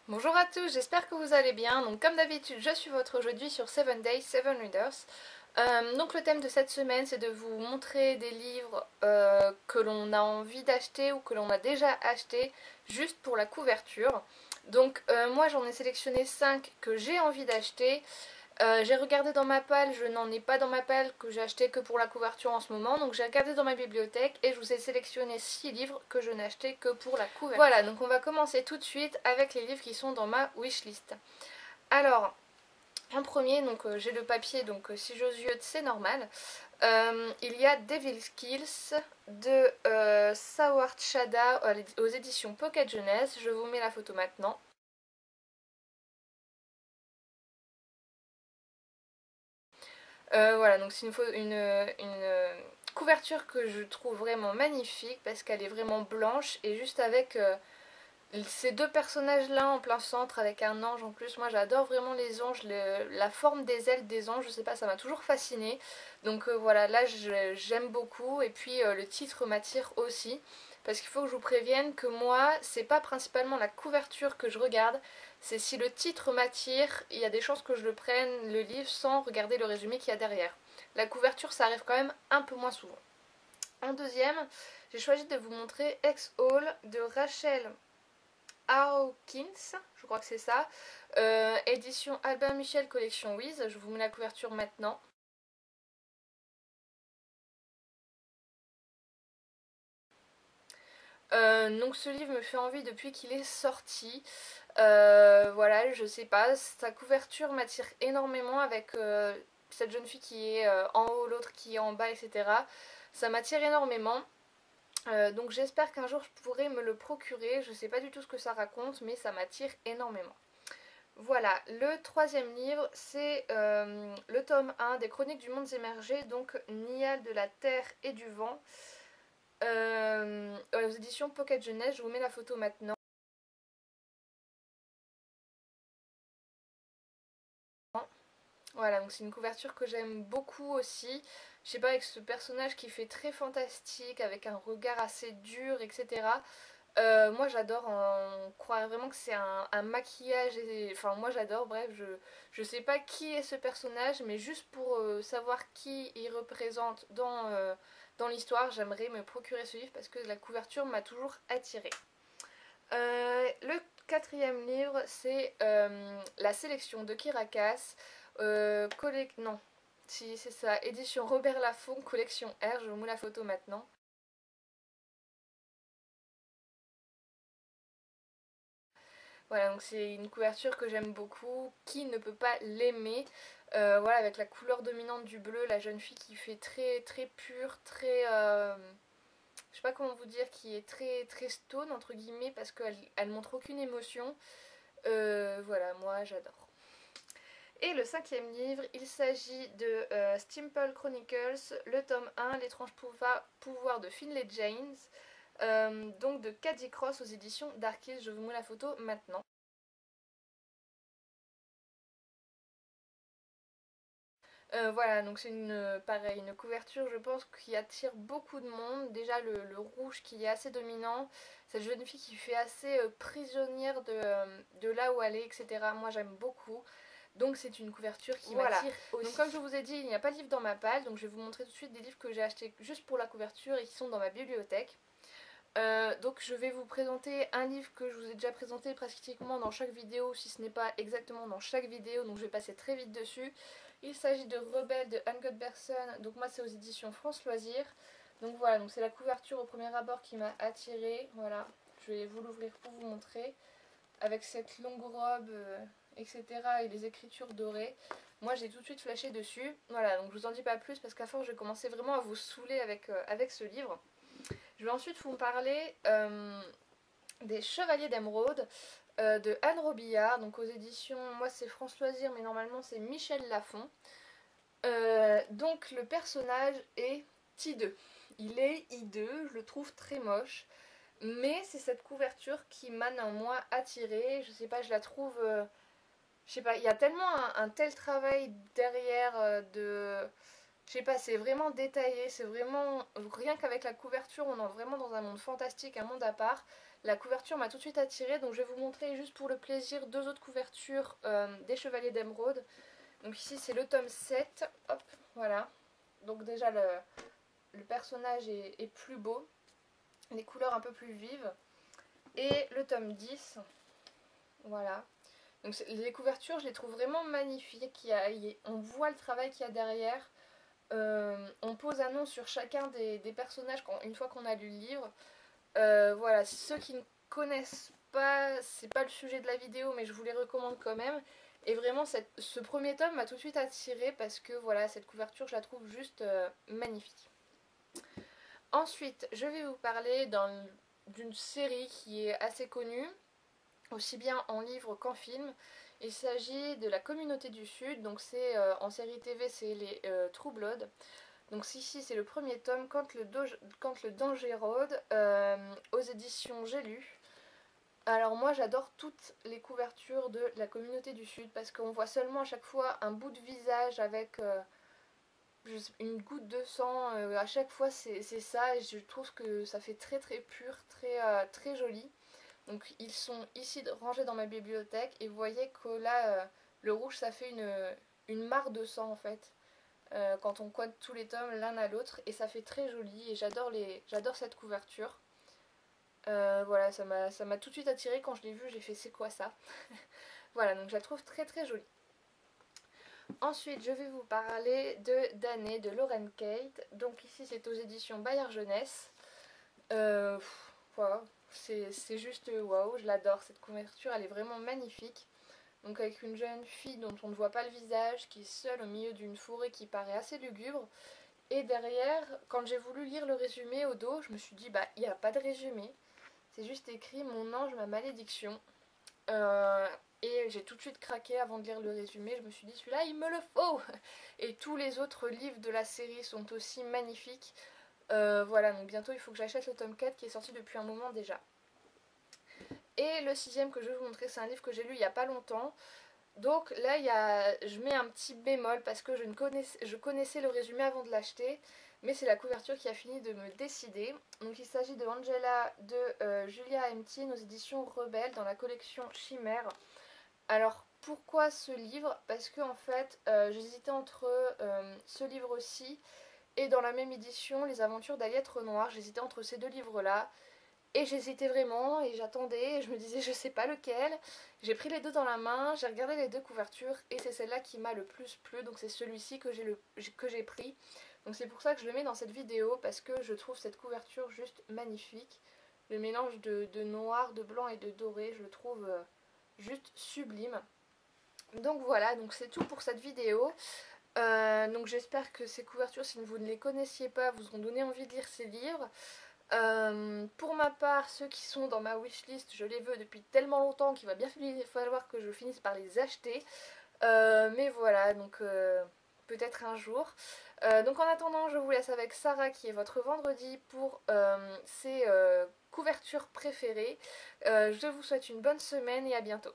Bonjour à tous, j'espère que vous allez bien. Donc comme d'habitude, je suis votre aujourd'hui sur 7 Days, 7 Readers. Donc le thème de cette semaine, c'est de vous montrer des livres que l'on a envie d'acheter ou que l'on a déjà acheté juste pour la couverture. Donc moi j'en ai sélectionné 5 que j'ai envie d'acheter. J'ai regardé dans ma palle, je n'en ai pas dans ma palle que j'ai acheté que pour la couverture en ce moment. Donc j'ai regardé dans ma bibliothèque et je vous ai sélectionné 6 livres que je n'ai acheté que pour la couverture. Voilà, donc on va commencer tout de suite avec les livres qui sont dans ma wishlist. Alors, en premier, donc j'ai le papier, donc si j'ose yeux, c'est normal. Il y a Devil's Kills de Saward Shada aux éditions Pocket Jeunesse. Je vous mets la photo maintenant. Voilà, donc c'est une couverture que je trouve vraiment magnifique parce qu'elle est vraiment blanche et juste avec ces deux personnages là en plein centre avec un ange en plus. Moi j'adore vraiment les anges, la forme des ailes des anges, je sais pas, ça m'a toujours fascinée. Donc voilà, là j'aime beaucoup et puis le titre m'attire aussi. Parce qu'il faut que je vous prévienne que moi, c'est pas principalement la couverture que je regarde, c'est si le titre m'attire, il y a des chances que je le prenne, le livre, sans regarder le résumé qu'il y a derrière. La couverture, ça arrive quand même un peu moins souvent. En deuxième, j'ai choisi de vous montrer X-Hall de Rachel Hawkins, je crois que c'est ça, édition Albin Michel collection Wiz. Je vous mets la couverture maintenant. Donc ce livre me fait envie depuis qu'il est sorti. Voilà, je sais pas, sa couverture m'attire énormément avec cette jeune fille qui est en haut, l'autre qui est en bas, etc. Ça m'attire énormément. Donc j'espère qu'un jour je pourrai me le procurer. Je sais pas du tout ce que ça raconte, mais ça m'attire énormément. Voilà, le troisième livre, c'est le tome 1 des Chroniques du Monde émergé, donc Nial de la Terre et du Vent. Aux éditions Pocket Jeunesse, je vous mets la photo maintenant. Voilà, donc c'est une couverture que j'aime beaucoup aussi. Je sais pas, avec ce personnage qui fait très fantastique, avec un regard assez dur, etc. Moi j'adore, on croirait vraiment que c'est un maquillage, enfin moi j'adore, bref, je sais pas qui est ce personnage, mais juste pour savoir qui il représente dans l'histoire, j'aimerais me procurer ce livre parce que la couverture m'a toujours attirée. Le quatrième livre, c'est La sélection de Kirakas, non, si c'est ça, édition Robert Laffont, collection R, je vous mets la photo maintenant. Voilà, donc c'est une couverture que j'aime beaucoup. Qui ne peut pas l'aimer? Voilà, avec la couleur dominante du bleu, la jeune fille qui fait très très pure, très je sais pas comment vous dire, qui est très très stone entre guillemets parce qu'elle montre aucune émotion. Voilà, moi j'adore. Et le cinquième livre, il s'agit de Stimple Chronicles, le tome 1, l'étrange pouvoir de Finlay James, donc de Caddy Cross aux éditions Darkis. Je vous mets la photo maintenant. Voilà, donc c'est pareil, une couverture, je pense, qui attire beaucoup de monde. Déjà le rouge qui est assez dominant, cette jeune fille qui fait assez prisonnière de là où elle est, etc. Moi j'aime beaucoup. Donc c'est une couverture qui m'attire aussi. Donc comme je vous ai dit, il n'y a pas de livre dans ma palle, donc je vais vous montrer tout de suite des livres que j'ai achetés juste pour la couverture et qui sont dans ma bibliothèque. Donc je vais vous présenter un livre que je vous ai déjà présenté pratiquement dans chaque vidéo, si ce n'est pas exactement dans chaque vidéo, donc je vais passer très vite dessus. Il s'agit de Rebelle de Anne Godberson, donc moi c'est aux éditions France Loisirs. Donc voilà, donc c'est la couverture au premier abord qui m'a attirée, voilà, je vais vous l'ouvrir pour vous montrer, avec cette longue robe, etc. et les écritures dorées. Moi j'ai tout de suite flashé dessus, voilà, donc je vous en dis pas plus parce qu'à force je vais commencer vraiment à vous saouler avec ce livre. Je vais ensuite vous parler des Chevaliers d'Émeraude de Anne Robillard, donc aux éditions, moi c'est France Loisirs, mais normalement c'est Michel Lafon. Donc le personnage est hideux. Il est hideux, je le trouve très moche, mais c'est cette couverture qui m'a néanmoins attirée. Je sais pas, je la trouve. Je sais pas, il y a tellement un tel travail derrière Je sais pas, c'est vraiment détaillé, c'est vraiment... Rien qu'avec la couverture, on entre vraiment dans un monde fantastique, un monde à part. La couverture m'a tout de suite attirée, donc je vais vous montrer juste pour le plaisir deux autres couvertures des Chevaliers d'Émeraude. Donc ici c'est le tome 7, hop, voilà. Donc déjà le personnage est plus beau, les couleurs un peu plus vives. Et le tome 10, voilà. Donc les couvertures, je les trouve vraiment magnifiques. On voit le travail qu'il y a derrière. On pose un nom sur chacun des personnages une fois qu'on a lu le livre. Voilà, ceux qui ne connaissent pas, c'est pas le sujet de la vidéo, mais je vous les recommande quand même. Et vraiment, ce premier tome m'a tout de suite attirée parce que voilà, cette couverture, je la trouve juste magnifique. Ensuite, je vais vous parler d'une série qui est assez connue, aussi bien en livre qu'en film. Il s'agit de La Communauté du Sud, donc c'est en série TV, c'est les True Blood. Donc ici c'est le premier tome, Quand le danger rôde, aux éditions J'ai lu. Alors moi j'adore toutes les couvertures de La Communauté du Sud parce qu'on voit seulement à chaque fois un bout de visage avec une goutte de sang. À chaque fois c'est ça et je trouve que ça fait très très pur, très joli. Donc ils sont ici rangés dans ma bibliothèque et vous voyez que là le rouge ça fait une mare de sang en fait. Quand on colle tous les tomes l'un à l'autre et ça fait très joli et j'adore cette couverture. Voilà, ça m'a tout de suite attirée quand je l'ai vue, j'ai fait c'est quoi ça. Voilà, donc je la trouve très très jolie. Ensuite, je vais vous parler de Damnée de Lauren Kate. Donc ici c'est aux éditions Bayard Jeunesse. Wow, c'est juste waouh, je l'adore cette couverture, elle est vraiment magnifique. Donc avec une jeune fille dont on ne voit pas le visage, qui est seule au milieu d'une forêt qui paraît assez lugubre. Et derrière, quand j'ai voulu lire le résumé au dos, je me suis dit, bah, il n'y a pas de résumé. C'est juste écrit mon ange, ma malédiction. Euh, et j'ai tout de suite craqué avant de lire le résumé. Je me suis dit, celui-là, il me le faut. Et tous les autres livres de la série sont aussi magnifiques. Voilà, donc bientôt, il faut que j'achète le tome 4 qui est sorti depuis un moment déjà. Et le sixième que je vais vous montrer, c'est un livre que j'ai lu il n'y a pas longtemps. Donc là, je mets un petit bémol parce que je connaissais le résumé avant de l'acheter, mais c'est la couverture qui a fini de me décider. Donc il s'agit de Angela de Julia Emtin aux éditions Rebelle dans la collection Chimère. Alors pourquoi ce livre? Parce que en fait, j'hésitais entre ce livre-ci et dans la même édition Les Aventures d'Aliette Renoir. J'hésitais entre ces deux livres-là. Et j'hésitais vraiment et j'attendais et je me disais je sais pas lequel. J'ai pris les deux dans la main, j'ai regardé les deux couvertures et c'est celle-là qui m'a le plus plu. Donc c'est celui-ci que j'ai pris. Donc c'est pour ça que je le mets dans cette vidéo parce que je trouve cette couverture juste magnifique. Le mélange de noir, de blanc et de doré, je le trouve juste sublime. Donc voilà, donc c'est tout pour cette vidéo. Donc j'espère que ces couvertures, si vous ne les connaissiez pas, vous ont donné envie de lire ces livres. Pour ma part, ceux qui sont dans ma wishlist, je les veux depuis tellement longtemps qu'il va bien falloir que je finisse par les acheter. Mais voilà, donc peut-être un jour. Donc en attendant, je vous laisse avec Sarah qui est votre vendredi pour ses couvertures préférées. Je vous souhaite une bonne semaine et à bientôt.